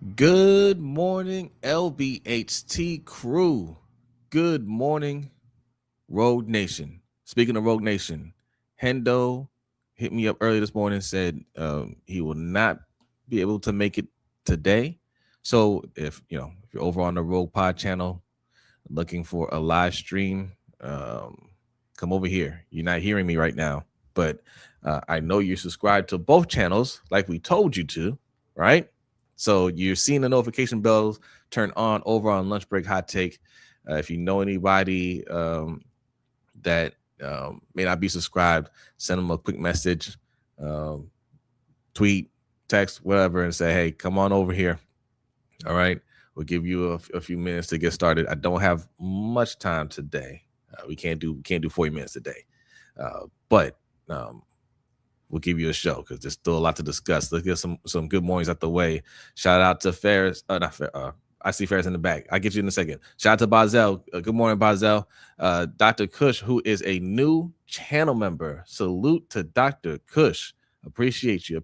Good morning, LBHT crew. Good morning, Rogue Nation. Speaking of Rogue Nation, Hendo hit me up early this morning and said he will not be able to make it today. So if you're over on the Rogue Pod channel looking for a live stream, come over here. You're not hearing me right now, but I know you're subscribed to both channels like we told you to, right? So you're seeing the notification bells turn on over on Lunch Break Hot Take. If you know anybody that may not be subscribed, send them a quick message, tweet, text, whatever, and say, hey, come on over here. All right. We'll give you a few minutes to get started. I don't have much time today. We can't do 40 minutes today. But we'll give you a show because there's still a lot to discuss. Let's get some good mornings out the way. Shout out to Ferris. I see Ferris in the back. I'll get you in a second. Shout out to Bazel. Good morning, Bazel. Dr. Kush, who is a new channel member. Salute to Dr. Kush. Appreciate you.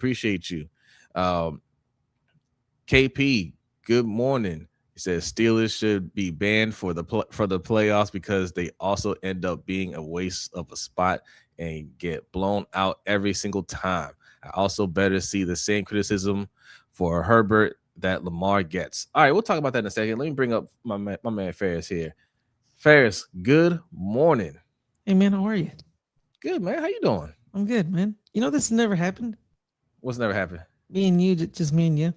KP, good morning. He says Steelers should be banned for the playoffs because they also end up being a waste of a spot and get blown out every single time. I also better see the same criticism for Herbert that Lamar gets. All right, we'll talk about that in a second. Let me bring up my man Ferris here. Ferris, good morning. Hey, man, how are you? Good, man. How you doing? I'm good, man. You know, this never happened. What's never happened? Me and you, just me and you.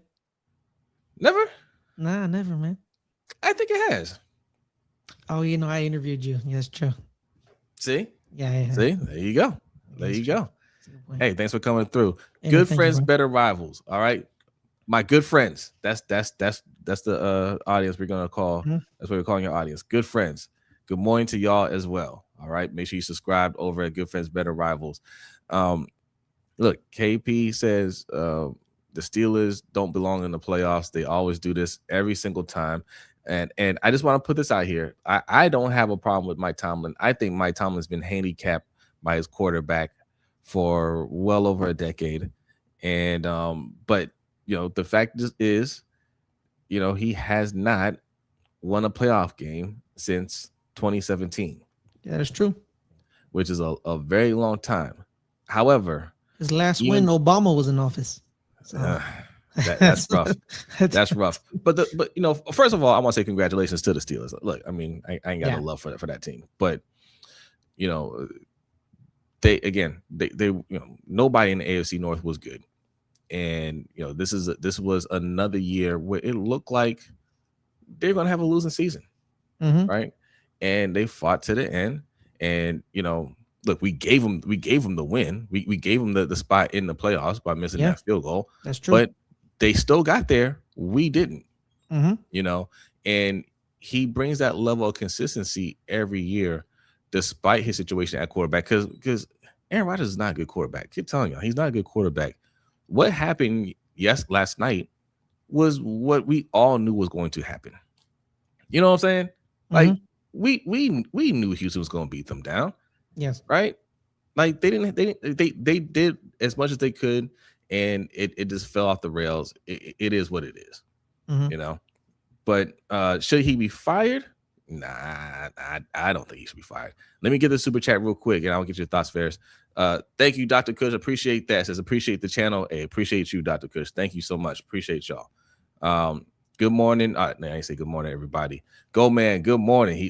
Never? Nah, never, man. I think it has. Oh, I interviewed you. Yeah, that's true. See? Yeah. See? There you go. There you go. Hey, thanks for coming through. Hey, good man, friends, you, better rivals. All right. My good friends. That's the audience we're gonna call. Mm-hmm. That's what we're calling your audience. Good friends. Good morning to y'all as well. All right. Make sure you subscribe over at Good Friends, Better Rivals. Look, KP says the Steelers don't belong in the playoffs. They always do this every single time. And I just want to put this out here. I don't have a problem with Mike Tomlin. I think Mike Tomlin's been handicapped by his quarterback for well over a decade. And but the fact is, he has not won a playoff game since 2017. Yeah, that's true. Which is a very long time. However, his last win, Obama was in office. So. That's rough. That's rough. But first of all, I want to say congratulations to the Steelers. Look, I mean, I ain't got no love for that team, but they nobody in the AFC North was good, and this was another year where it looked like they're gonna have a losing season, right? And they fought to the end, and look, we gave them the win. We gave them the spot in the playoffs by missing that field goal. That's true. But they still got there. We didn't. And he brings that level of consistency every year, despite his situation at quarterback. Because Aaron Rodgers is not a good quarterback. I keep telling you, he's not a good quarterback. What happened last night was what we all knew was going to happen. You know what I'm saying? Like we knew Houston was going to beat them down. Yes. Right. Like they did as much as they could, and it just fell off the rails. It is what it is, But should he be fired? Nah, I don't think he should be fired. Let me get the super chat real quick, and I'll get your thoughts, Ferris. Thank you, Dr. Kush. Appreciate that. Says appreciate the channel. Hey, appreciate you, Dr. Kush. Thank you so much. Appreciate y'all. Good morning. I ain't say good morning, everybody. Go man. Good morning. He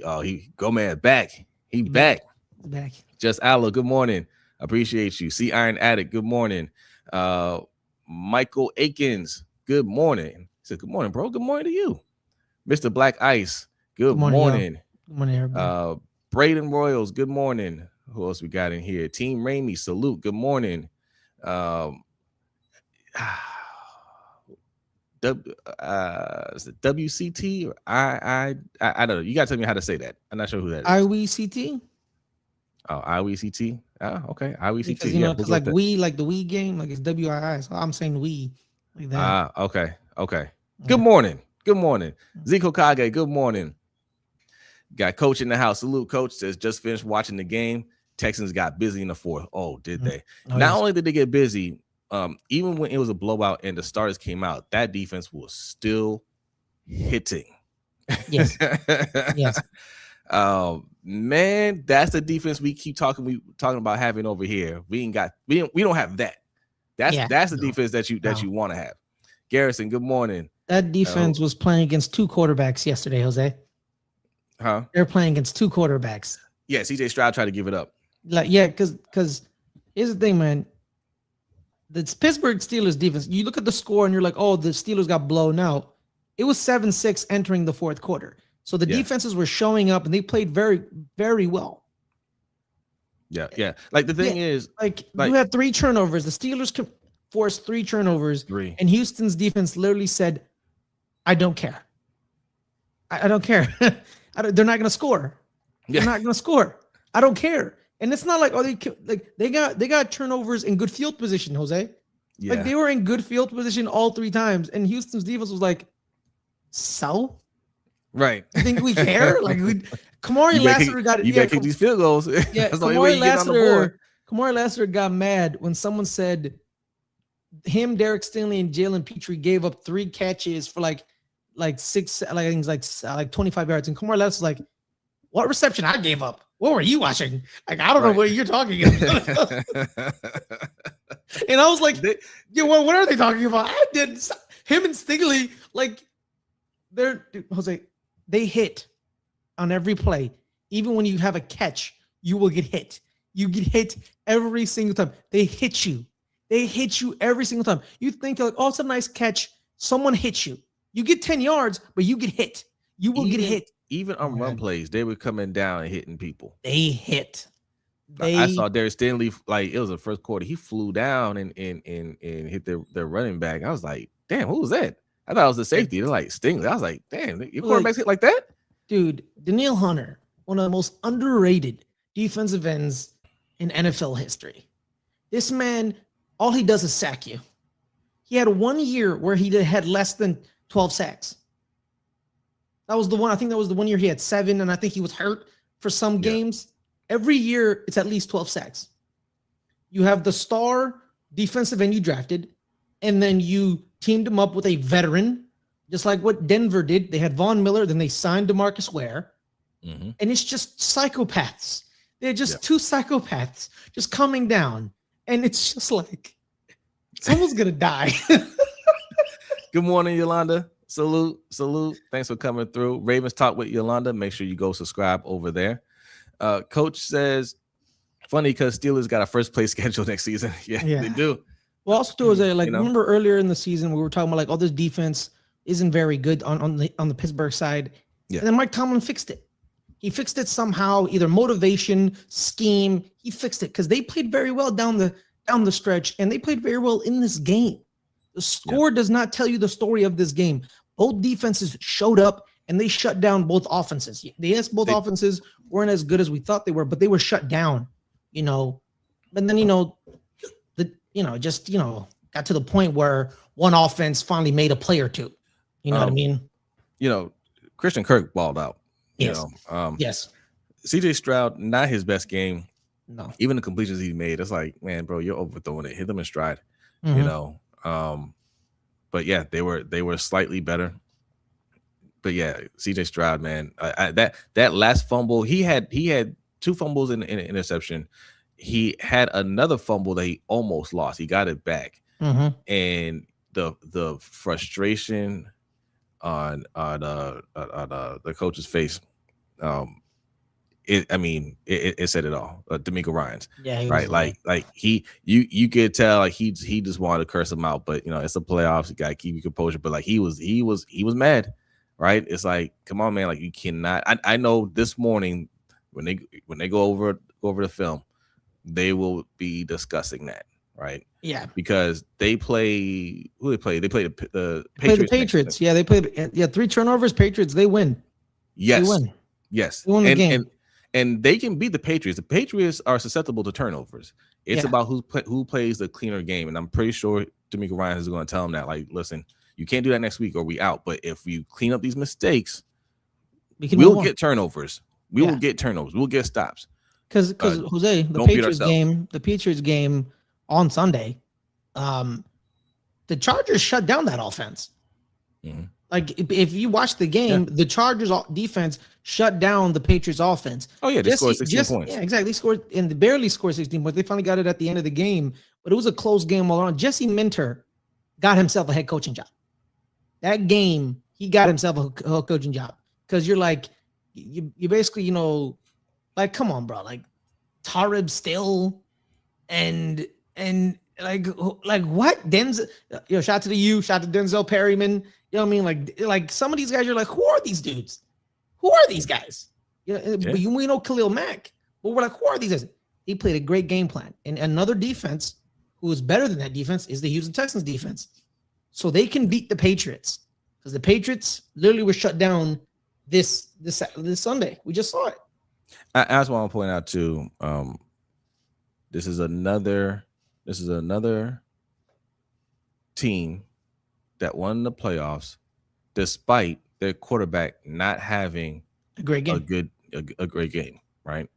go man back. He back. Back. Just Aloe, good morning. Appreciate you. See Iron Addict, good morning. Michael Akins, good morning. He said, good morning, bro. Good morning to you. Mr. Black Ice, good morning. Good morning, everybody. Braden Royals, good morning. Who else we got in here? Team Ramey, salute, good morning. WCT or I don't know. You gotta tell me how to say that. I'm not sure who that is. IWCT. Oh, IWCT. Oh, okay. IWCT. Because because like the Wii game, like it's WII. So I'm saying we like that. Okay. Good morning. Good morning. Zico Kage, good morning. Got Coach in the house. Salute, Coach. Says just finished watching the game. Texans got busy in the fourth. Oh, did they? Not only did they get busy, even when it was a blowout and the starters came out, that defense was still hitting. Yes. Yes. Man, that's the defense we talking about having over here. We don't have that. That's the defense that you want to have. Garrison, good morning. That defense was playing against 2 quarterbacks yesterday, Jose. Huh? They're playing against 2 quarterbacks. Yeah, CJ Stroud tried to give it up. Because here's the thing, man. The Pittsburgh Steelers defense, you look at the score and you're like, oh, the Steelers got blown out. It was 7-6 entering the fourth quarter. So the defenses were showing up and they played very, very well. Yeah. Like the thing is, like you had 3 turnovers. The Steelers forced 3 turnovers. 3. And Houston's defense literally said, I don't care. I don't care. They're not going to score. They're not going to score. I don't care. And it's not like, oh, they got turnovers in good field position, Jose. Yeah. Like they were in good field position all 3 times. And Houston's defense was like, so? Right. You think we care? Like Kamari Lassiter got it. You better kick these field goals. Yeah, Kamari Lassiter got mad when someone said him, Derek Stingley, and Jalen Petrie gave up 3 catches for like 6, like I think it's like 25 yards. And Kamari Lassiter's like, what reception I gave up? What were you watching? Like, I don't know what you're talking about. And I was like, what are they talking about? I did him and Stingley, like Jose, they hit on every play. Even when you have a catch, you will get hit. You get hit every single time. They hit you. They hit you every single time. You think like, oh, it's a nice catch. Someone hits you. You get 10 yards, but you get hit. You will get hit. Even on run plays, they were coming down and hitting people. They hit. I saw Derek Stingley, like it was the first quarter. He flew down and hit their running back. I was like, damn, who was that? I thought it was the safety. They're like Stingley. I was like, damn, your quarterbacks hit like that? Dude, Danielle Hunter, one of the most underrated defensive ends in NFL history. This man, all he does is sack you. He had 1 year where he had less than 12 sacks. That was the one. I think that was the 1 year he had 7, and I think he was hurt for some games. Every year, it's at least 12 sacks. You have the star defensive end you drafted, and then you teamed him up with a veteran, just like what Denver did. They had Von Miller, then they signed DeMarcus Ware, and it's just psychopaths. They're just 2 psychopaths just coming down, and it's just like someone's gonna die. Good morning, Yolanda. Salute. Thanks for coming through. Ravens Talk with Yolanda. Make sure you go subscribe over there. Coach says, funny because Steelers got a first place schedule next season. Yeah, they do. Well, also too is that remember earlier in the season we were talking about like, oh, this defense isn't very good on the Pittsburgh side. Yeah. And then Mike Tomlin fixed it. He fixed it somehow, either motivation, scheme. He fixed it because they played very well down the stretch, and they played very well in this game. The score does not tell you the story of this game. Both defenses showed up and they shut down both offenses. Both offenses weren't as good as we thought they were, but they were shut down, But then, got to the point where one offense finally made a play or two. You know what I mean? Christian Kirk balled out. Yes. Yes. CJ Stroud, not his best game. No. Even the completions he made, it's like, man, bro, you're overthrowing it. Hit them in stride. But yeah, they were slightly better. But yeah, CJ Stroud, man, that last fumble, he had 2 fumbles in an interception. He had another fumble that he almost lost. He got it back, and the frustration on the coach's face, it said it all. D'Amico Ryans, right? Like you could tell like he just wanted to curse him out, but it's the playoffs. You gotta keep your composure. But like he was mad, right? It's like, come on, man, like you cannot. I know this morning when they go over the film, they will be discussing that, right? Yeah, because they play who they play. They play the Patriots. The Patriots. Yeah, they played. 3 turnovers. Patriots. They win. Yes. They win. Yes. They won the game. And they can beat the Patriots. The Patriots are susceptible to turnovers. It's about who plays the cleaner game. And I'm pretty sure D'Amico Ryans is going to tell them that, like, listen, you can't do that next week or we out. But if you clean up these mistakes, we'll get turnovers. We will get turnovers. We'll get stops. Because Jose, the Patriots game on Sunday, um, the Chargers shut down that offense. Mhm. Like if you watch the Yeah. game, the Chargers defense shut down the Patriots offense. Oh yeah, they scored 16 Yeah, points. exactly. They scored and they barely scored 16 points. They finally got it at the end of the game, but it was a close game all around. Jesse Minter got himself a head coaching job. That game, he got himself a head coaching job because you're like, you basically, like, come on, bro, like Tarib Still and like what Denzel, shout out to the U, shout out to Denzel Perryman. You know what I mean? Like some of these guys, you're like, who are these dudes? Who are these guys? Yeah. We know Khalil Mack, but we're like, who are these guys? He played a great game plan. And another defense who is better than that defense is the Houston Texans defense. So they can beat the Patriots because the Patriots literally were shut down this Sunday. We just saw it. I just want to point out too. This is another team that won the playoffs despite their quarterback not having A great game. a great game, right?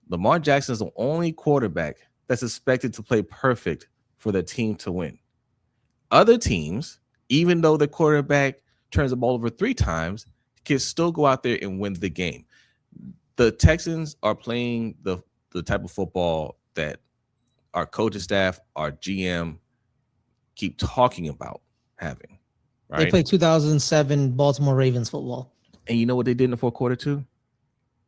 Lamar Jackson is the only quarterback that's expected to play perfect for the team to win. Other teams, even though the quarterback turns the ball over 3 times, can still go out there and win the game. The Texans are playing the type of football that our coaching staff, our GM keep talking about having. Right? They played 2007 Baltimore Ravens football. And you know what they did in the fourth quarter too?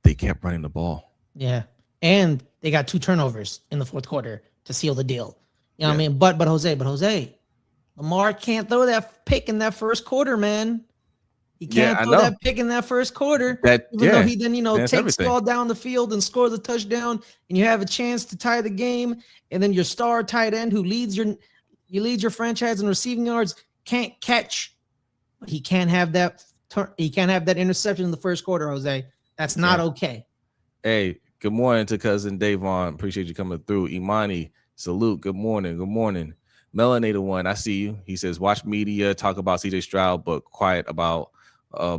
They kept running the ball. Yeah. And they got 2 turnovers in the fourth quarter to seal the deal. You know what I mean? But Jose, Lamar can't throw that pick in that first quarter, man. He can't throw that pick in that first quarter. Even though he then, takes everything. The ball down the field and scores a touchdown, and you have a chance to tie the game, and then your star tight end who leads your franchise in receiving yards can't catch. But he can't have that interception in the first quarter, Jose. That's not okay. Hey, good morning to cousin Davon. Appreciate you coming through. Imani, salute. Good morning. Good morning. Melanator One, I see you. He says, watch media talk about CJ Stroud, but quiet about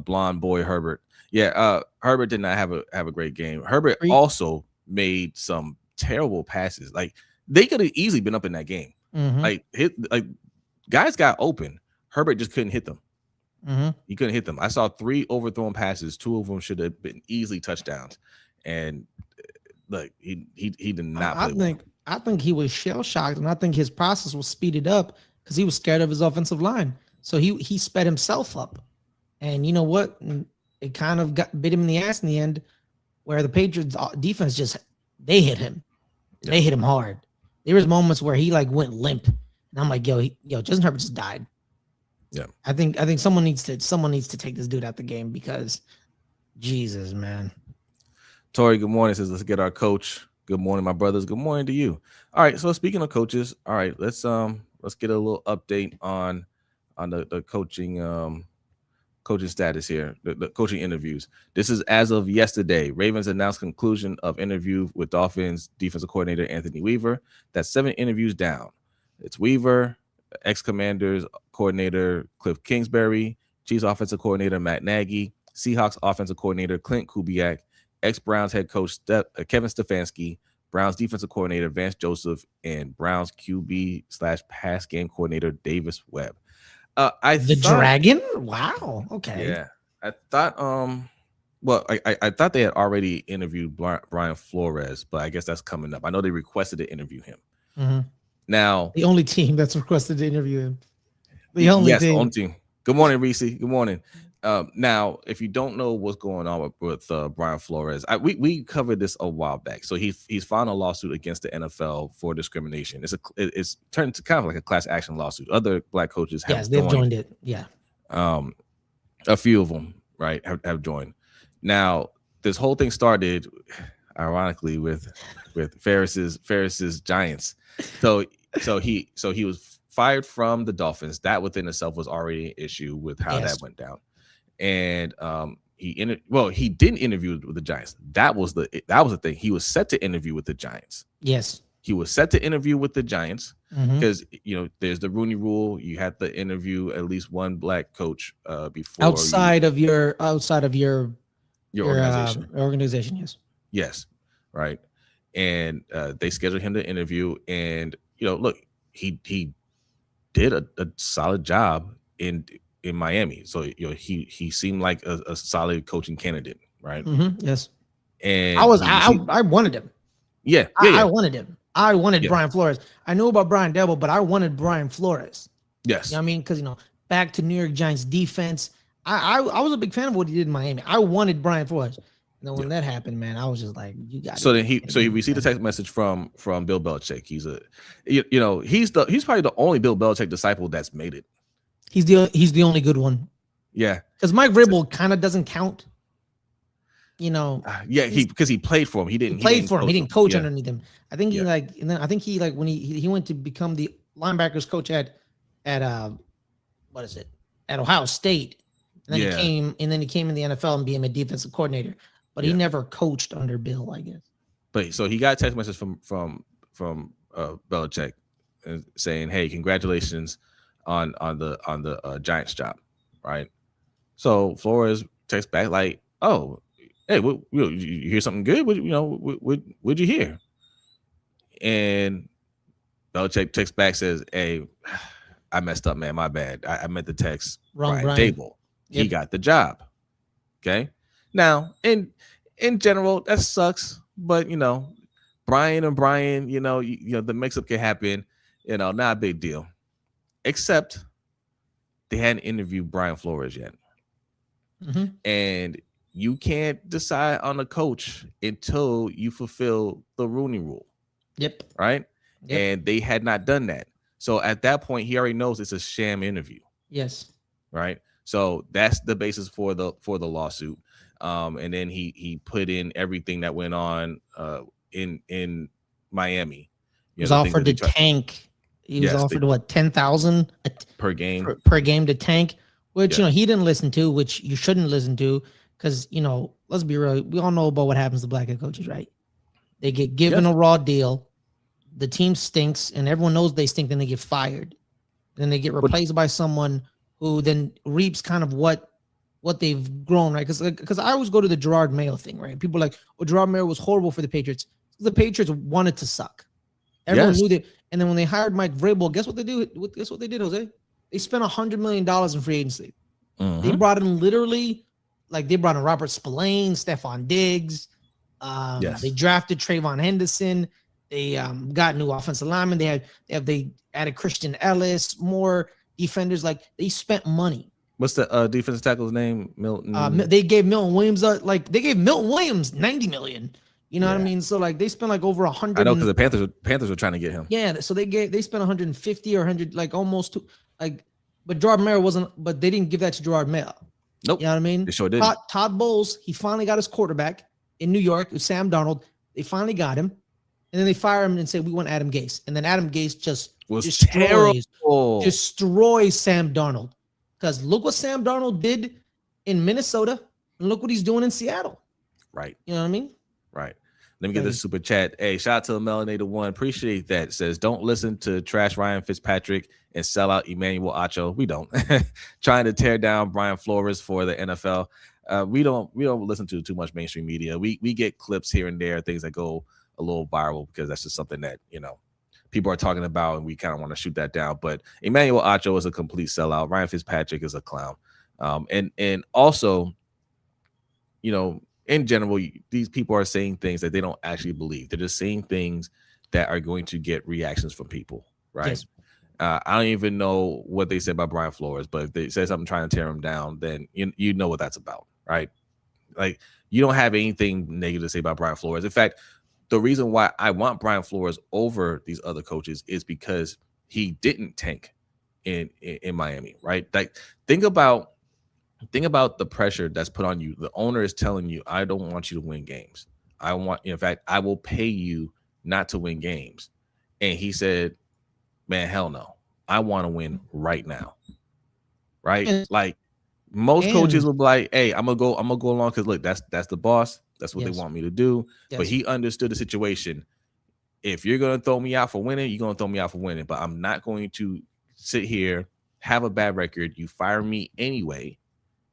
blonde boy Herbert. Yeah, Herbert did not have a great game. Herbert also made some terrible passes. Like they could have easily been up in that game. Mm-hmm. Like guys got open. Herbert just couldn't hit them. Mm-hmm. He couldn't hit them. I saw 3 overthrown passes. 2 of them should have been easily touchdowns. And like he did not play well. I think he was shell shocked, and I think his process was speeded up because he was scared of his offensive line. So he sped himself up, and you know what? It kind of bit him in the ass in the end, where the Patriots defense they hit him, they hit him hard. There was moments where he like went limp, and I'm like, yo, Justin Herbert just died. Yeah, I think someone needs to take this dude out the game because, Jesus, man. Tori, good morning. Says let's get our coach. Good morning, my brothers. Good morning to you. All right. So speaking of coaches, all right, let's get a little update on the coaching status here, the coaching interviews. This is as of yesterday. Ravens announced conclusion of interview with Dolphins defensive coordinator Anthony Weaver. That's 7 interviews down. It's Weaver, ex-Commanders coordinator Cliff Kingsbury, Chiefs offensive coordinator Matt Nagy, Seahawks offensive coordinator Clint Kubiak, ex-Browns head coach Kevin Stefanski, Browns defensive coordinator Vance Joseph, and Browns QB/pass game coordinator Davis Webb. Dragon? Wow. Okay. Yeah. I thought I thought they had already interviewed Brian Flores, but I guess that's coming up. I know they requested to interview him. Mm-hmm. Now, the only team that's requested to interview him. The only team. Good morning, Reese. Good morning. Now, if you don't know what's going on with Brian Flores, we covered this a while back. So he's filed a lawsuit against the NFL for discrimination. It's turned to kind of like a class action lawsuit. Other black coaches have joined it. Yeah. A few of them, right, have joined. Now, this whole thing started, ironically, with Ferris's Giants. So he was fired from the Dolphins. That within itself was already an issue with how that went down. And he didn't interview with the Giants. That was the thing. He was set to interview with the Giants. Yes. He was set to interview with the Giants because there's the Rooney Rule. You have to interview at least one black coach before outside of your organization. Organization, yes. Yes, right. And they scheduled him to interview, and look, he did a solid job in Miami. So he seemed like a solid coaching candidate, right? Yes. And he received, I wanted him. yeah, yeah, I yeah, wanted him. I wanted yeah, Brian Flores. I knew about Brian Debo, but I wanted Brian Flores. You know yes. what I mean? Because back to New York Giants defense. I was a big fan of what he did in Miami. I wanted Brian Flores. And then Yeah. when that happened, man, I was just like, you got to So be then he kidding so he me, received a man. text message from Bill Belichick. He's he's probably the only Bill Belichick disciple that's made it. He's the only good one. Yeah. Because Mike Vrabel kind of doesn't count. Yeah, because he played for him. He He didn't played for him. He coach him. didn't coach Yeah. underneath him. I think Yeah. and then I think he when he went to become the linebackers coach at what is it, at Ohio State, and then Yeah. he came in the NFL and became a defensive coordinator. But he Yeah. never coached under Bill, I guess. But so he got a text message from Belichick saying, "Hey, congratulations on the Giants job." Right. So Flores texts back like, "Oh, hey, you hear something good? What'd you hear?" And Belichick texts back, says, "Hey, I messed up, man. My bad. I meant the text Wrong, Brian Brian. Dable. He Yep. got the job." Okay. Now, in general, that sucks, but Brian and Brian, the mix-up can happen. Not a big deal. Except they hadn't interviewed Brian Flores yet, and you can't decide on a coach until you fulfill the Rooney Rule. Yep. Right. Yep. And they had not done that. So at that point, he already knows it's a sham interview. Yes. Right. So that's the basis for the lawsuit. And then he put in everything that went on in Miami. He was offered to tank. He was offered what, 10,000 per game per game to tank, which he didn't listen to, which you shouldn't listen to, because let's be real, we all know about what happens to black head coaches, right? They get given a raw deal, the team stinks, and everyone knows they stink, then they get fired. Then they get replaced by someone who then reaps kind of what they've grown, right? Because I always go to the Gerard Mayo thing, right? People are like, well, Gerard Mayo was horrible for the Patriots. The Patriots wanted to suck. Everyone knew that. And then when they hired Mike Vrabel, guess what they do? Guess what they did, Jose? They spent $100 million in free agency. They brought in they brought in Robert Spillane, Stephon Diggs. They drafted Trayvon Henderson. They got new offensive linemen. They added Christian Ellis, more defenders. Like, they spent money. What's the defensive tackle's name? Milton. They gave Milton Williams $90 million. You know what I mean? So they spent over 100. I know, because the Panthers were trying to get him. Yeah, so they spent 150 or 100, almost but Gerard Mayo wasn't. But they didn't give that to Gerard Mayo. Nope. You know what I mean? They sure didn't. Todd Bowles, he finally got his quarterback in New York with Sam Darnold. They finally got him, and then they fire him and say, we want Adam Gase, and then Adam Gase just destroys Sam Darnold. Because look what Sam Darnold did in Minnesota, and look what he's doing in Seattle. Right. You know what I mean? Right. Let me get this super chat. Hey, shout out to the Melanated One. Appreciate that. It says, don't listen to trash Ryan Fitzpatrick and sell out Emmanuel Acho. We don't. Trying to tear down Brian Flores for the NFL. We don't listen to too much mainstream media. We get clips here and there, things that go a little viral, because that's just something that people are talking about, and we kind of want to shoot that down. But Emmanuel Acho is a complete sellout. Ryan Fitzpatrick is a clown. And also, in general, these people are saying things that they don't actually believe. They're just saying things that are going to get reactions from people, right? Yes. I don't even know what they said about Brian Flores, but if they say something trying to tear him down, then you know what that's about, right? Like, you don't have anything negative to say about Brian Flores. In fact, the reason why I want Brian Flores over these other coaches is because he didn't tank in Miami, right? Like, think about the pressure that's put on you. The owner is telling you, I don't want you to win games. In fact, I will pay you not to win games. And he said, man, hell no. I want to win right now. Right? Like, most coaches will be like, hey, I'm gonna go along because look, that's the boss. That's what they want me to do. Yes. But he understood the situation. If you're gonna throw me out for winning, you're gonna throw me out for winning. But I'm not going to sit here, have a bad record. You fire me anyway,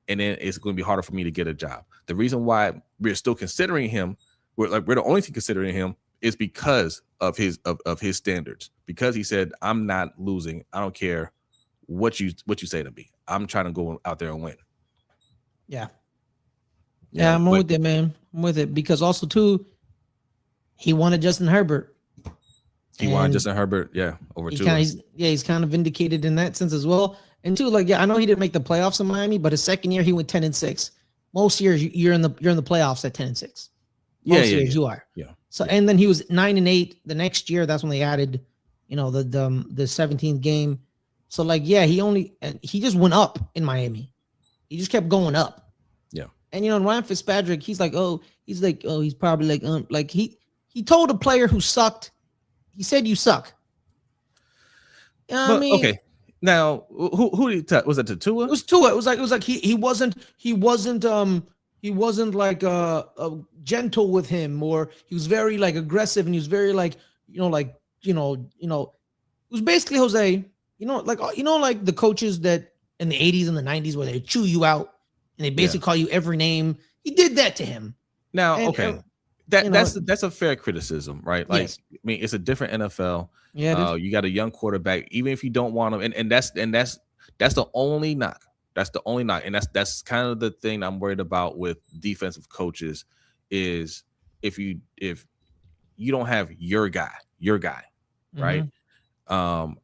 and then it's going to be harder for me to get a job. The reason why we're still considering him, we're the only thing considering him, is because of his standards. Because he said, I'm not losing. I don't care what you say to me. I'm trying to go out there and win. Yeah. Yeah, I'm with it, man. I'm with it because also too, he wanted Justin Herbert. He wanted Justin Herbert, over Tua. He's kind of vindicated in that sense as well. And two, like, I know he didn't make the playoffs in Miami, but his second year he went 10-6. Most years you're in the playoffs at 10-6. Most years you are. Yeah. So and then he was 9-8 the next year. That's when they added, the 17th game. So like, he just went up in Miami. He just kept going up. Yeah. And Ryan Fitzpatrick, he's probably like he told a player who sucked. He said, "You suck." Okay. Now, who did he was it to Tua? It was Tua. It was like he wasn't like gentle with him, or he was very like aggressive, and he was very like it was basically Jose. Like the coaches that in the 80s and the 90s where they chew you out and they basically call you every name. He did that to him. Now, that's a fair criticism, right? Like, yes. I mean, it's a different NFL. Yeah, you got a young quarterback, even if you don't want him, and that's the only knock. That's the only knock, and that's kind of the thing I'm worried about with defensive coaches is if you don't have your guy, right? What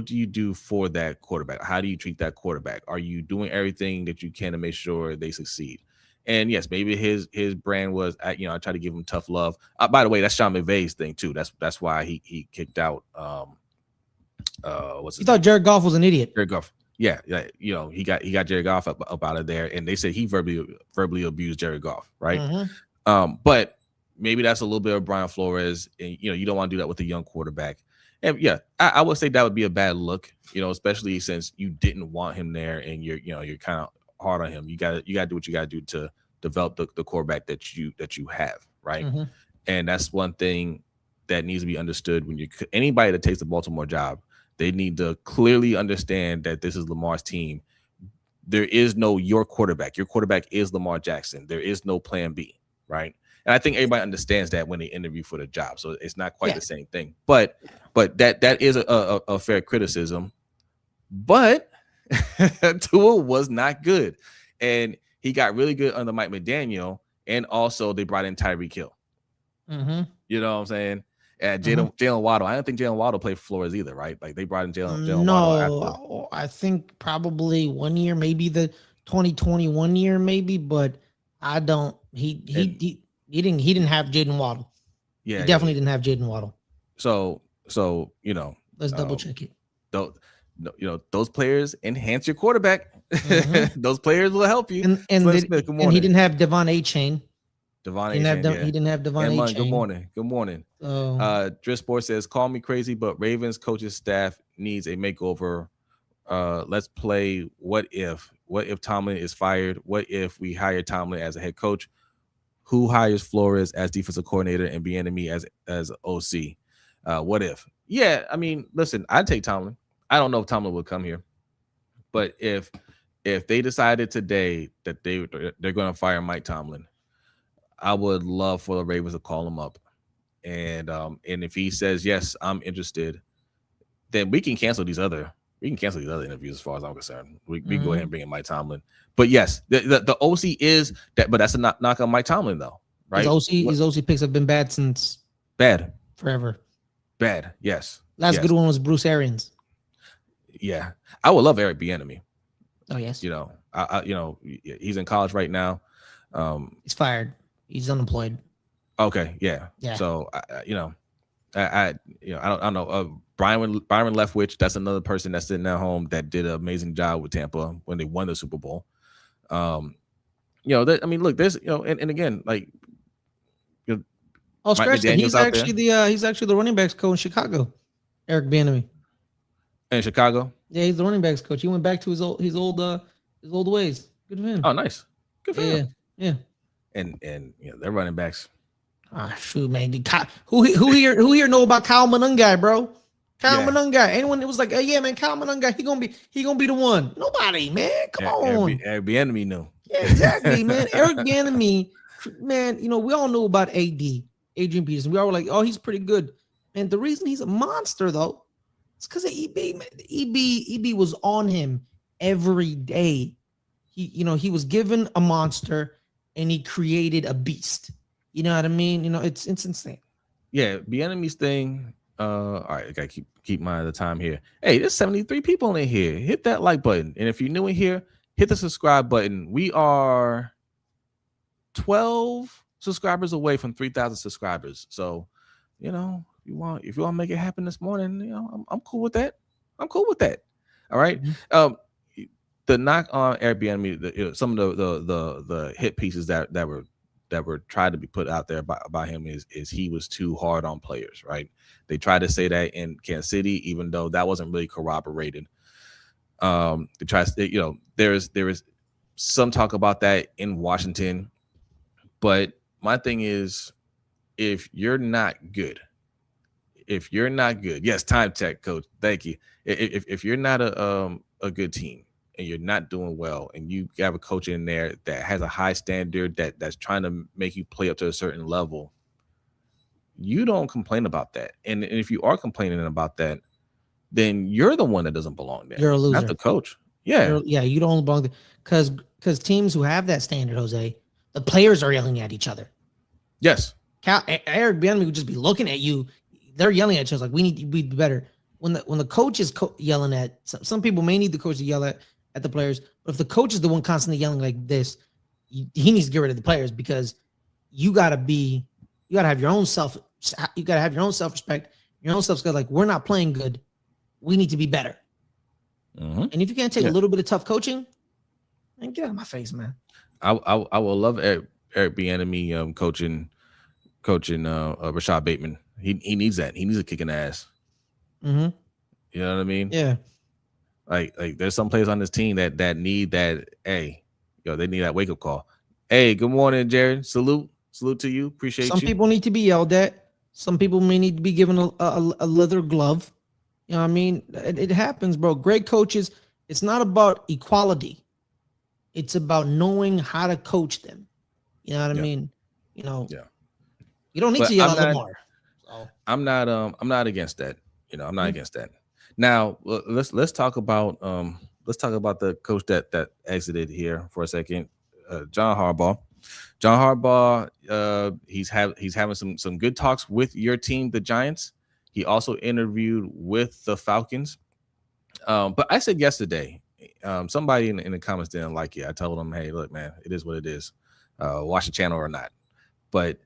do you do for that quarterback? How do you treat that quarterback? Are you doing everything that you can to make sure they succeed? And yes, maybe his brand was, I try to give him tough love. By the way, that's Sean McVay's thing too. That's why he kicked out. You thought Jared Goff was an idiot? Jared Goff, yeah. He got Jared Goff up out of there, and they said he verbally abused Jared Goff, right? But maybe that's a little bit of Brian Flores, and you don't want to do that with a young quarterback. And I would say that would be a bad look, especially since you didn't want him there, and you're kind of hard on him. You got to do what you got to do to develop the quarterback that you have, right? And that's one thing that needs to be understood when anybody that takes the Baltimore job, they need to clearly understand that this is Lamar's team. There is no your quarterback. Your quarterback is Lamar Jackson. There is no plan B, right? And I think everybody understands that when they interview for the job. So it's not quite the same thing. But that is a fair criticism. But Tua was not good. And he got really good under Mike McDaniel. And also they brought in Tyreek Hill. You know what I'm saying? And Jalen Waddle. I don't think Jalen Waddle played for Flores either, right? Like they brought in Jalen Waddle after. I think probably 1 year, maybe the 2021 year, maybe, but I don't. He didn't have Jaden Waddle. Yeah, he definitely didn't have Jaden Waddle. So let's double check it. Those players enhance your quarterback. Those players will help you. And he didn't have Devon Achane. He didn't have Devon Achane. Good morning. Drift Sports says, call me crazy, but Ravens coaches staff needs a makeover. Let's play what if Tomlin is fired? What if we hire Tomlin as a head coach? Who hires Flores as defensive coordinator and Bieniemy as OC? What if? Yeah, I mean, listen, I'd take Tomlin. I don't know if Tomlin will come here, but if they decided today that they're going to fire Mike Tomlin, I would love for the Ravens to call him up, and if he says yes, I'm interested, then we can cancel these other interviews as far as I'm concerned. We can go ahead and bring in Mike Tomlin. But yes, the OC is that, but that's a knock on Mike Tomlin though, right? His OC picks have been bad since forever. Bad, yes. Last good one was Bruce Arians. Yeah, I would love Eric Bieniemy. Oh yes. He's in college right now. He's fired. He's unemployed. Okay, yeah. So I don't know. Byron Leftwich, that's another person that's sitting at home that did an amazing job with Tampa when they won the Super Bowl. Look, there's and again, like, scratch that. He's actually the running backs coach in Chicago. Eric Bieniemy. In Chicago? Yeah, he's the running backs coach. He went back to his old ways. Good for him. Oh, nice. Good for him. Yeah. And they're running backs. Ah, shoot, man. Who here know about Kyle Monangai, bro? Kyle Monangai. Anyone that was like, yeah, man, Kyle Monangai, he gonna be the one. Nobody, man. Come on. Eric Bieniemy knew. Yeah, exactly, man. Eric Bieniemy, man. We all know about AD. Adrian Peterson. We all were like, oh, he's pretty good. And the reason he's a monster, though, it's because of EB. EB was on him every day. He was given a monster and he created a beast. You know what I mean? It's insane. Yeah, the enemy's thing. All right, I gotta keep mind of the time here. Hey, there's 73 people in here. Hit that like button, and if you're new in here, hit the subscribe button. We are 12 subscribers away from 3,000 subscribers. So, if you want to make it happen this morning, I'm cool with that. I'm cool with that. All right. Mm-hmm. The knock on Airbnb, some of the hit pieces that were tried to be put out there about him is he was too hard on players, right? They tried to say that in Kansas City, even though that wasn't really corroborated. They try, there is some talk about that in Washington, but my thing is, if you're not good, yes, time check, coach, thank you. If you're not a good team and you're not doing well, and you have a coach in there that has a high standard that's trying to make you play up to a certain level, you don't complain about that. And if you are complaining about that, then you're the one that doesn't belong there. You're a loser. Not the coach. Yeah. You don't belong there. Because teams who have that standard, Jose, the players are yelling at each other. Yes. Eric Bieniemy would just be looking at you. They're yelling at each other like, we need to be better. When the coach is yelling at some people, may need the coach to yell at the players, but if the coach is the one constantly yelling like this, he needs to get rid of the players, because you gotta have your own self-respect, your own self-skill. Like, we're not playing good, we need to be better. Mm-hmm. And if you can't take a little bit of tough coaching, man, get out of my face, man. I will love Eric Bieniemy coaching Rashad Bateman. He needs that. He needs a kicking ass. Mm-hmm. You know what I mean? Yeah. Like there's some players on this team that need that. Hey, they need that wake up call. Hey, good morning, Jared. Salute to you. Appreciate you. Some people need to be yelled at. Some people may need to be given a leather glove. You know what I mean? It happens, bro. Great coaches. It's not about equality. It's about knowing how to coach them. You know what I mean? You don't need to yell at Lamar. So. I'm not against that. I'm not against that. Now let's talk about the coach that exited here for a second. John Harbaugh. He's having some good talks with your team, the Giants. He also interviewed with the Falcons. But I said yesterday, somebody in the comments didn't like it. I told them, hey, look, man, it is what it is. Watch the channel or not. But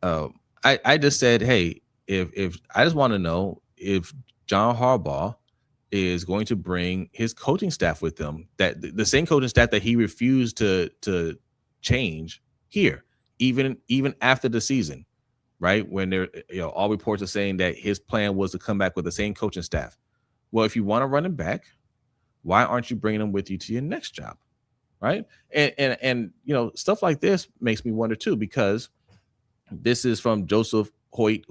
I just said, hey, if I just want to know if John Harbaugh is going to bring his coaching staff with him, that the same coaching staff that he refused to change here, even after the season, right? When there, all reports are saying that his plan was to come back with the same coaching staff. Well, if you want to run him back, why aren't you bringing him with you to your next job, right? And stuff like this makes me wonder too, because this is from Joseph Hoyt,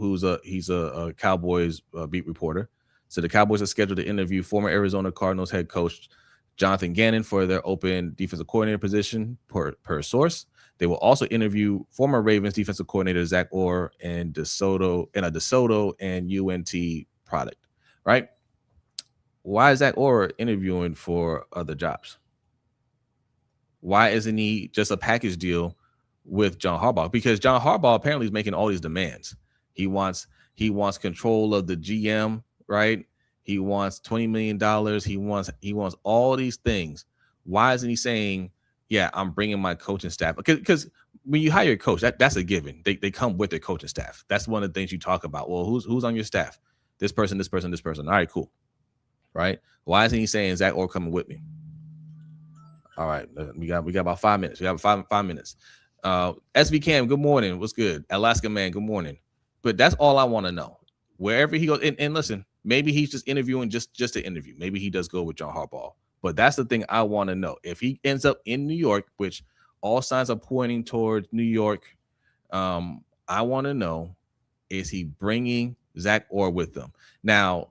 he's a Cowboys beat reporter. So the Cowboys are scheduled to interview former Arizona Cardinals head coach Jonathan Gannon for their open defensive coordinator position per source. They will also interview former Ravens defensive coordinator Zach Orr and DeSoto and UNT product, right? Why is Zach Orr interviewing for other jobs? Why isn't he just a package deal with John Harbaugh? Because John Harbaugh apparently is making all these demands. He wants control of the GM, right? He wants $20 million. He wants all these things. Why isn't he saying, yeah, I'm bringing my coaching staff? Because when you hire a coach, that's a given. They come with their coaching staff. That's one of the things you talk about. Well, who's on your staff? This person, this person, this person. All right, cool. Right? Why isn't he saying Zach Orr coming with me? All right, we got about 5 minutes. We have 5 minutes. SV Cam, good morning. What's good? Alaska Man, good morning. But that's all I want to know. Wherever he goes, and listen, maybe he's just interviewing just to interview. Maybe he does go with John Harbaugh. But that's the thing I want to know. If he ends up in New York, which all signs are pointing towards New York, I want to know, is he bringing Zach Orr with them? Now,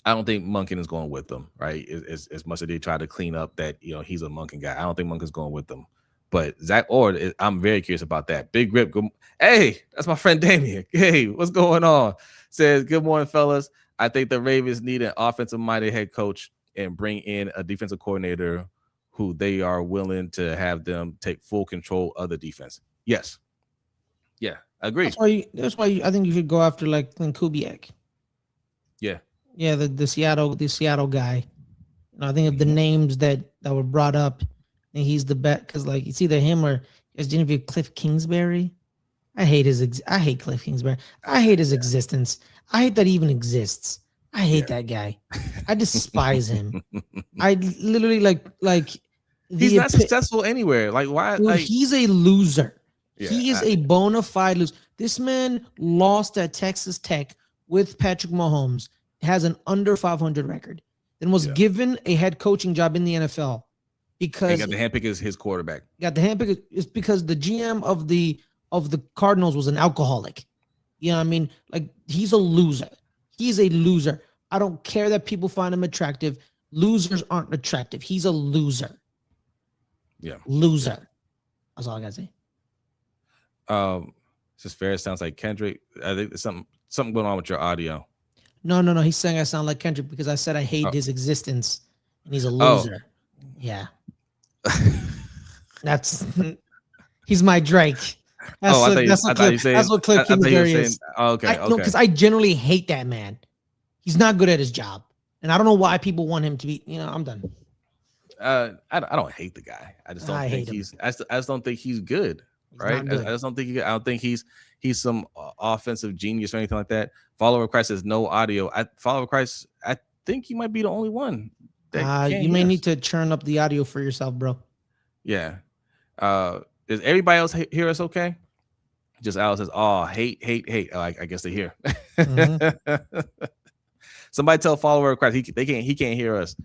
I don't think Monken is going with them, right? As much as they try to clean up that, he's a Monken guy. I don't think Monken's going with them. But Zach Orr, I'm very curious about that. Big Grip. Hey, that's my friend Damien. Hey, what's going on? Says, good morning, fellas. I think the Ravens need an offensive-minded head coach and bring in a defensive coordinator who they are willing to have them take full control of the defense. Yes. Yeah, I agree. That's why I think you should go after like Clint Kubiak. Yeah. Yeah, the Seattle guy. I think of the names that were brought up, and he's the best because like it's either him or just interview Cliff Kingsbury. I hate Cliff Kingsbury. I hate his existence. I hate that he even exists. I hate that guy. I despise him. I literally like he's not successful anywhere. Like why? Dude, like, he's a loser. Yeah, he is a bona fide loser. This man lost at Texas Tech with Patrick Mahomes. Has an under 500 record. Then was given a head coaching job in the NFL because he got the handpick as his quarterback. Got the handpick is because the GM of the Cardinals was an alcoholic. You know what I mean? Like he's a loser. He's a loser. I don't care that people find him attractive. Losers aren't attractive. He's a loser. Yeah. Loser. That's all I gotta say. This fair sounds like Kendrick. I think there's something going on with your audio. No. He's saying I sound like Kendrick because I said I hate his existence and he's a loser. Yeah. He's my Drake. That's what Cliff Kingsbury is. Okay. No, because I generally hate that man. He's not good at his job. And I don't know why people want him to be, I'm done. I don't hate the guy. I just don't think he's I just don't think he's good. Right. I just don't think I don't think he's some offensive genius or anything like that. Follower of Christ has no audio. Follower of Christ, I think he might be the only one. You may need to churn up the audio for yourself, bro. Yeah. Does everybody else hear us okay? Just Alice says, oh, hate. Oh, I guess they hear. Mm-hmm. Somebody tell follower of Christ he can't hear us.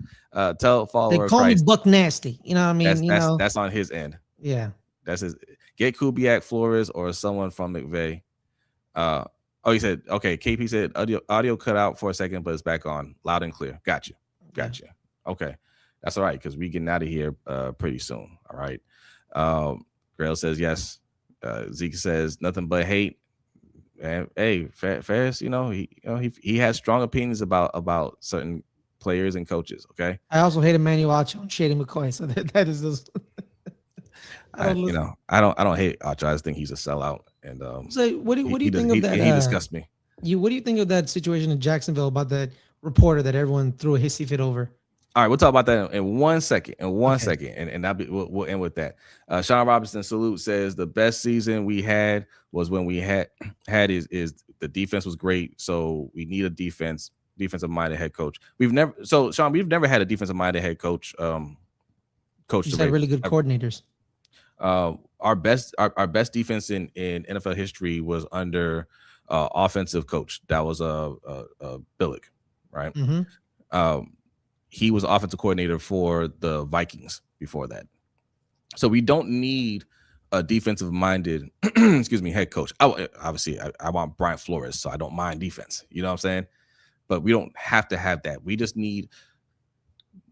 Tell follower of Christ. They call me Buck Nasty. You know what I mean? That's on his end. Yeah. That's his. Get Kubiak, Flores, or someone from McVay. He said, okay. KP said audio cut out for a second, but it's back on loud and clear. Gotcha. Okay. That's all right, because we getting out of here pretty soon. All right. Grail says yes. Zeke says nothing but hate. And hey, Ferris, he has strong opinions about certain players and coaches. Okay. I also hate Emmanuel Acho and Shady McCoy. So that is this. I don't hate Acho. I just think he's a sellout. And so what do you think of that? He disgusts me. What do you think of that situation in Jacksonville about that reporter that everyone threw a hissy fit over? All right, we'll talk about that in 1 second. And we'll end with that. Sean Robinson salute says the best season we had was when we had is the defense was great. So we need a defensive minded head coach. We've never had a defensive minded head coach. Coach, you had really good coordinators. Our best defense in NFL history was under offensive coach. That was Billick, right? Mm-hmm. He was offensive coordinator for the Vikings before that. So we don't need a defensive-minded, head coach. I want Brian Flores, so I don't mind defense. You know what I'm saying? But we don't have to have that. We just need,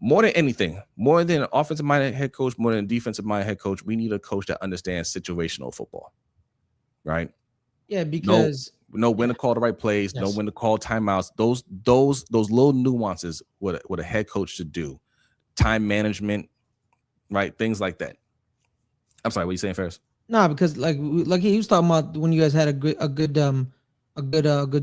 more than anything, more than an offensive-minded head coach, more than a defensive-minded head coach, we need a coach that understands situational football, right? Yeah, because know when to call the right plays, know when to call timeouts. Those little nuances, what a head coach should do, time management, right? Things like that. I'm sorry, what are you saying, Ferris? No, because like he was talking about when you guys had a good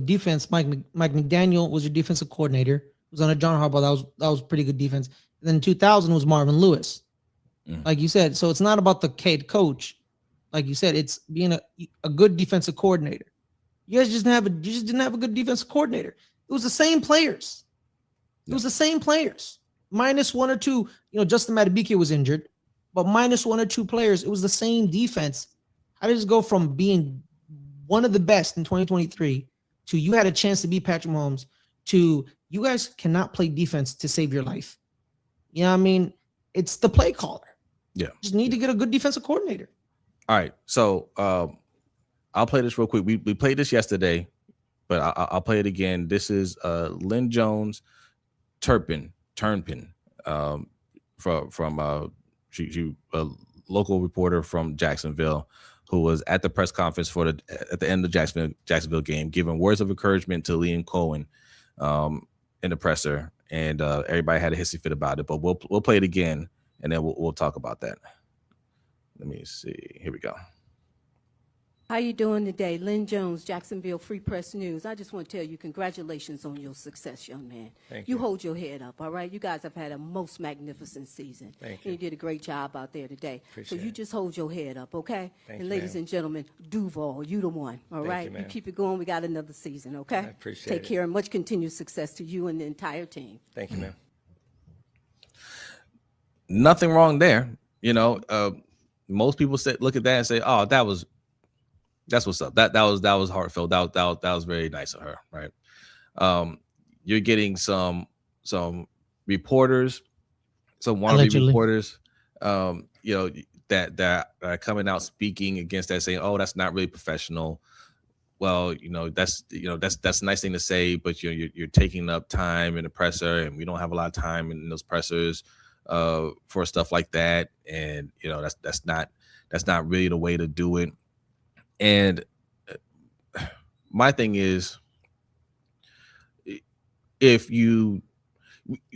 defense. Mike McDaniel was your defensive coordinator. It was under John Harbaugh. That was pretty good defense. And then in 2000 was Marvin Lewis, like you said. So it's not about the head coach, like you said. It's being a good defensive coordinator. You guys just didn't have a good defensive coordinator. It was the same players. Minus one or two. Justin Madubuike was injured, but minus one or two players. It was the same defense. How did it go from being one of the best in 2023 to you had a chance to beat Patrick Mahomes to you guys cannot play defense to save your life? You know what I mean? It's the play caller. Yeah. Just need to get a good defensive coordinator. All right. So I'll play this real quick. We played this yesterday, but I'll play it again. This is Lynn Jones Turpin from she local reporter from Jacksonville who was at the press conference at the end of the Jacksonville game, giving words of encouragement to Liam Cohen in the presser, and everybody had a hissy fit about it. But we'll play it again, and then we'll talk about that. Let me see. Here we go. How you doing today? Lynn Jones, Jacksonville Free Press News. I just want to tell you congratulations on your success, young man. Thank you. you. Hold your head up, all right? You guys have had a most magnificent season. Thank and you did a great job out there today. Appreciate so you it. just hold your head up, okay? Thank and you, ladies ma'am. and gentlemen, Duval, you the one, all right? you, ma'am. keep it going. We got another season, okay? I appreciate Take it. care and much continued success to you and the entire team. Thank you, ma'am. Nothing wrong there. Most people look at that and say, "Oh, that's what's up. That was heartfelt. That was very nice of her, right?" You're getting some reporters, some wannabe Allegedly. reporters, that are coming out speaking against that, saying, "Oh, that's not really professional." Well, that's a nice thing to say, but you're taking up time in the presser, and we don't have a lot of time in those pressers for stuff like that, and that's not really the way to do it. And my thing is, if you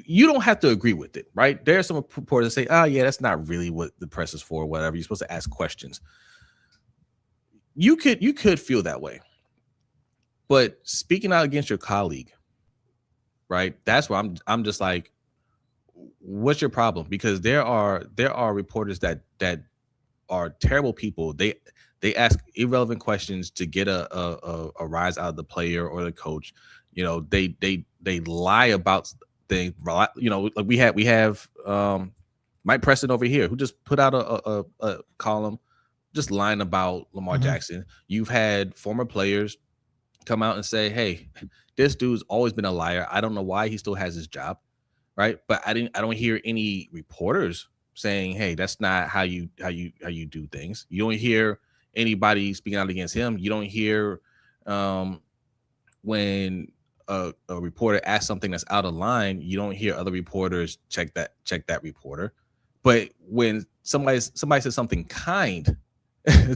don't have to agree with it, right? There are some reporters that say, "Oh, yeah, that's not really what the press is for, whatever. You're supposed to ask questions." You could feel that way, but speaking out against your colleague, right? That's where I'm just like, what's your problem? Because there are reporters that are terrible people. They ask irrelevant questions to get a rise out of the player or the coach. They lie about things. Like we have Mike Preston over here, who just put out a column just lying about Lamar Jackson. You've had former players come out and say, "Hey, this dude's always been a liar. I don't know why he still has his job." Right. But I don't hear any reporters saying, "Hey, that's not how you do things." You don't hear anybody speaking out against him. You don't hear when a reporter asks something that's out of line, you don't hear other reporters check that reporter. But when somebody says something kind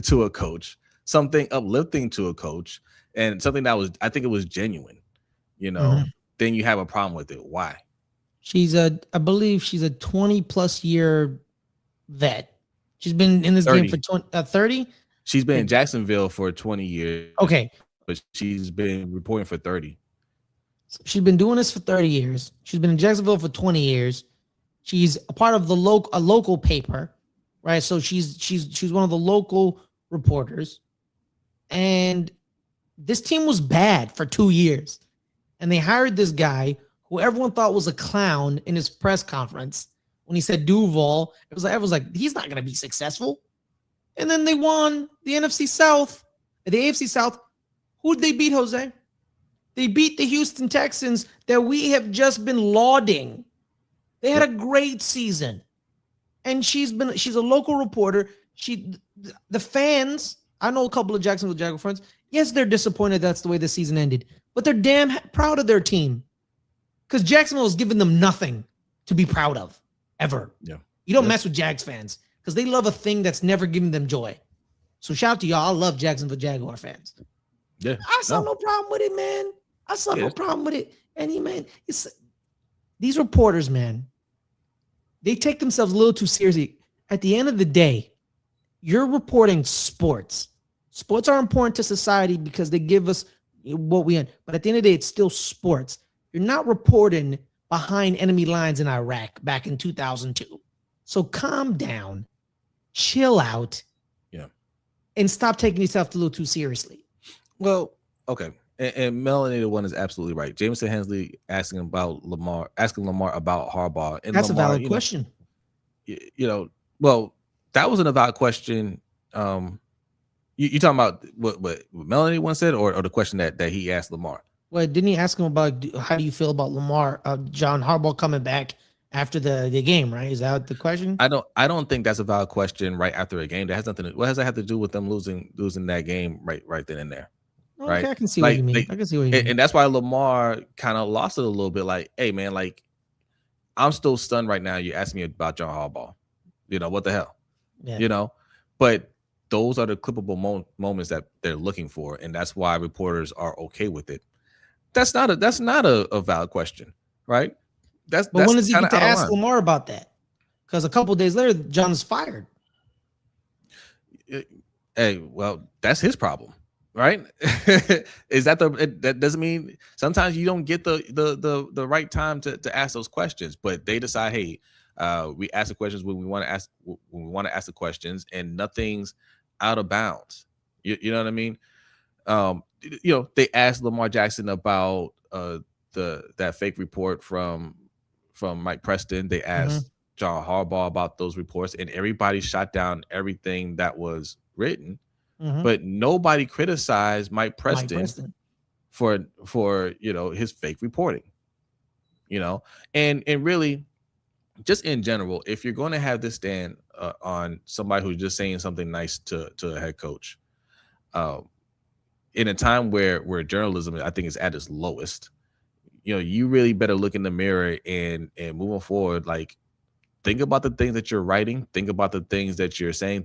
to a coach, something uplifting to a coach, and something that I think it was genuine, then you have a problem with it. Why? I believe she's a 20+ year vet. She's been in this 30. game for 30. She's been in Jacksonville for 20 years. Okay. But she's been reporting for 30. She's been doing this for 30 years. She's been in Jacksonville for 20 years. She's a part of a local paper, right? So she's one of the local reporters. And this team was bad for 2 years. And they hired this guy who everyone thought was a clown in his press conference when he said Duval. Everyone was like, he's not going to be successful. And then they won the NFC South, the AFC South. Who'd they beat, Jose? They beat the Houston Texans that we have just been lauding. They had a great season. And she's a local reporter. The fans, I know a couple of Jacksonville Jaguar friends. Yes, they're disappointed that's the way the season ended, but they're damn proud of their team. Because Jacksonville has given them nothing to be proud of, ever. Yeah. You don't mess with Jags fans because they love a thing that's never given them joy. So shout out to y'all. I love Jacksonville Jaguar fans. Yeah. I saw no problem with it, man. I saw no problem with it. Man, these reporters, man, they take themselves a little too seriously. At the end of the day, you're reporting sports. Sports are important to society because they give us what we want. But at the end of the day, it's still sports. You're not reporting behind enemy lines in Iraq back in 2002. So calm down, chill out, and stop taking yourself a little too seriously. Well, okay. And Melanie, the one is absolutely right. Jameson Hensley asking Lamar about Harbaugh. And that's Lamar, a valid question. Well, that wasn't a valid question. You talking about what Melanie once said, or the question that he asked Lamar? Well, didn't he ask him about how do you feel about Lamar, John Harbaugh coming back after the game, right? Is that the question? I don't think that's a valid question right after a game. That has nothing. What does that have to do with them losing that game right then and there? Okay, right? I can see what you mean. I can see what you mean. And that's why Lamar kind of lost it a little bit. Like, hey man, like I'm still stunned right now. You're asking me about John Harbaugh. What the hell? Yeah. you know, but those are the clippable moments that they're looking for, and that's why reporters are okay with it. That's not a valid question, right? That's But when that's does he kind get of to out of ask line. Lamar about that? Because a couple days later, John's fired. Hey, well, that's his problem, right? Is that doesn't mean sometimes you don't get the right time to ask those questions, but they decide, hey, we ask the questions when we want to ask the questions, and nothing's out of bounds. You know what I mean? They asked Lamar Jackson about that fake report from Mike Preston. They Mm-hmm. asked John Harbaugh about those reports, and everybody shot down everything that was written, Mm-hmm. but nobody criticized Mike Mike Preston Preston. for his fake reporting. And really, just in general, if you're going to have this stand on somebody who's just saying something nice to a head coach, um, in a time where journalism, I think, is at its lowest, you really better look in the mirror and moving forward, like, think about the things that you're writing, think about the things that you're saying,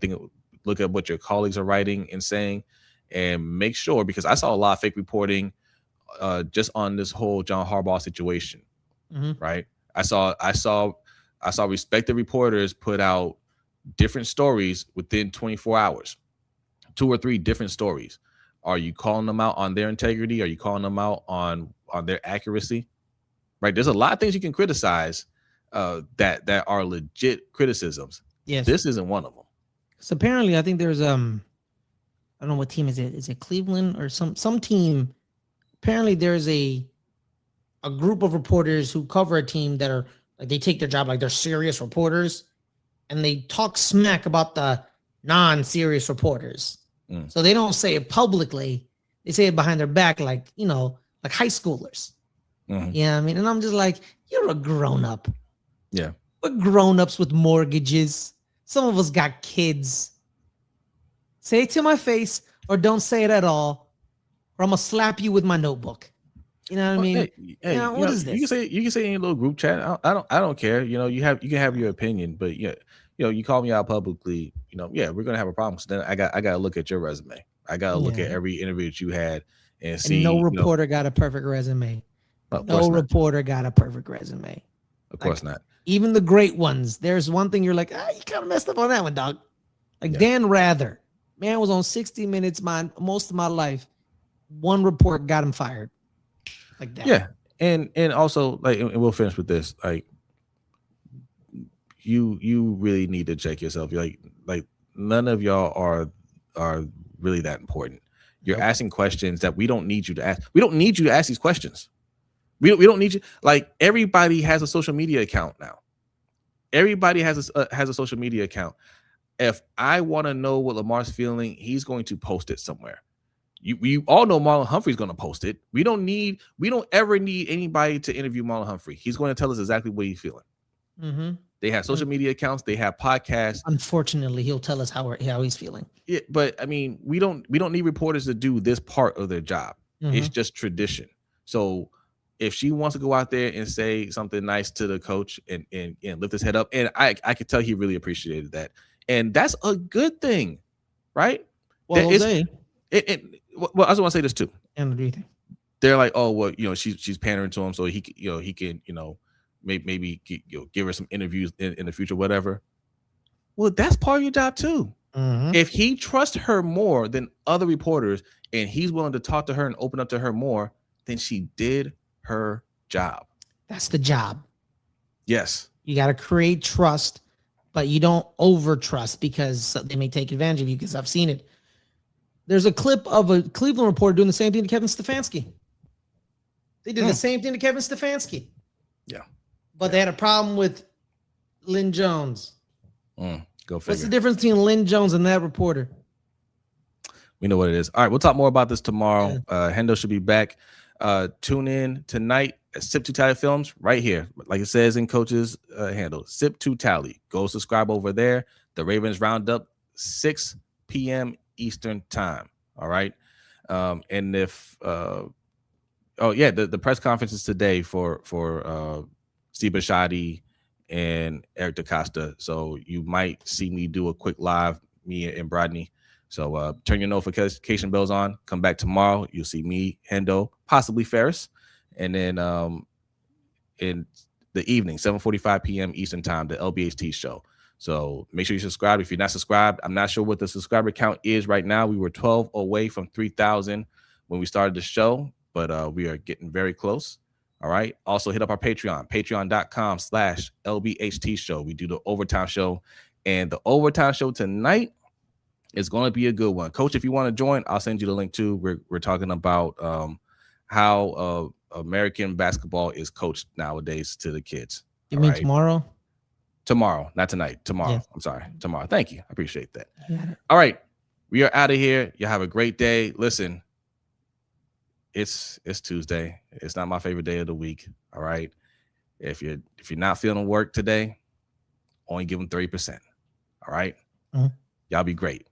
look at what your colleagues are writing and saying, and make sure, because I saw a lot of fake reporting just on this whole John Harbaugh situation, Mm-hmm. right? I saw respected reporters put out different stories within 24 hours, 2 or 3 different stories. Are you calling them out on their integrity? Are you calling them out on their accuracy? Right? There's a lot of things you can criticize that are legit criticisms. Yes. This isn't one of them. So apparently, I think there's I don't know what team is it. Is it Cleveland or some team? Apparently, there's a group of reporters who cover a team that are like, they take their job like they're serious reporters, and they talk smack about the non-serious reporters. Mm. So they don't say it publicly; they say it behind their back, like like high schoolers. Mhm. Yeah, I mean, and I'm just like, you're a grown up. Yeah. We're grown ups with mortgages. Some of us got kids. Say it to my face, or don't say it at all, or I'm gonna slap you with my notebook. You know what I Well, mean? hey, What is you can this? say in your little group chat. I don't care. You can have your opinion, but yeah, you call me out publicly. Yeah, we're gonna have a problem. So then I gotta look at your resume. I gotta look at Yeah. every interview that you had and And no see. reporter got a perfect resume. Of No course not. reporter got a perfect resume. Of Like, course not. even the great ones, there's one thing you're like, you kind of messed up on that one, dog. Like Yeah. Dan Rather, man was on 60 Minutes most of my life. One report got him fired. Like that. Yeah, and also, like, and we'll finish with this. Like, you really need to check yourself. You're like none of y'all are really that important. You're Nope. asking questions that we don't need you to ask. We don't need you to ask these questions. We don't need you. Like, everybody has a social media account now. Everybody has a social media account. If I want to know what Lamar's feeling, he's going to post it somewhere. You all know Marlon Humphrey's going to post it. We don't ever need anybody to interview Marlon Humphrey. He's going to tell us exactly what he's feeling. Mm-hmm. They have social media accounts. They have podcasts. Unfortunately, he'll tell us how he's feeling. Yeah, but I mean, we don't need reporters to do this part of their job. Mm-hmm. It's just tradition. So if she wants to go out there and say something nice to the coach and lift his head up, and I could tell he really appreciated that, and that's a good thing, right? Well, Well, I just want to say this too. And what do you think? They're like, oh, well, she's pandering to him, so he can maybe give her some interviews in the future, whatever. Well, that's part of your job too. Mm-hmm. If he trusts her more than other reporters and he's willing to talk to her and open up to her more, then she did her job. That's the job. Yes. You got to create trust, but you don't over trust, because they may take advantage of you, because I've seen it. There's a clip of a Cleveland reporter doing the same thing to Kevin Stefanski. They did the same thing to Kevin Stefanski. Yeah. But they had a problem with Lynn Jones. Go figure. What's the difference between Lynn Jones and that reporter? We know what it is. All right, we'll talk more about this tomorrow. Hendo should be back. Tune in tonight at Sip to Tally Films right here. Like it says in Coach's handle, Sip to Tally. Go subscribe over there. The Ravens Roundup, 6 p.m. Eastern time. All right. And if the press conference is today for Steve Bisciotti and Eric DaCosta. So you might see me do a quick live, me and Brodney. So turn your notification bells on. Come back tomorrow. You'll see me, Hendo, possibly Ferris. And then in the evening, 7:45 p.m. Eastern time, the LBHT show. So make sure you subscribe. If you're not subscribed, I'm not sure what the subscriber count is right now. We were 12 away from 3,000 when we started the show, but we are getting very close. All right. Also hit up our Patreon, patreon.com/LBHT show. We do the overtime show, and the overtime show tonight is going to be a good one. Coach, if you want to join, I'll send you the link too. We're talking about how American basketball is coached nowadays to the kids. You mean tomorrow? Tomorrow, not tonight. Tomorrow. Yes. I'm sorry. Tomorrow. Thank you. I appreciate that. Yeah. All right. We are out of here. You have a great day. Listen, it's Tuesday. It's not my favorite day of the week. All right. If you're not feeling work today, only give them 30%. All right. Mm-hmm. Y'all be great.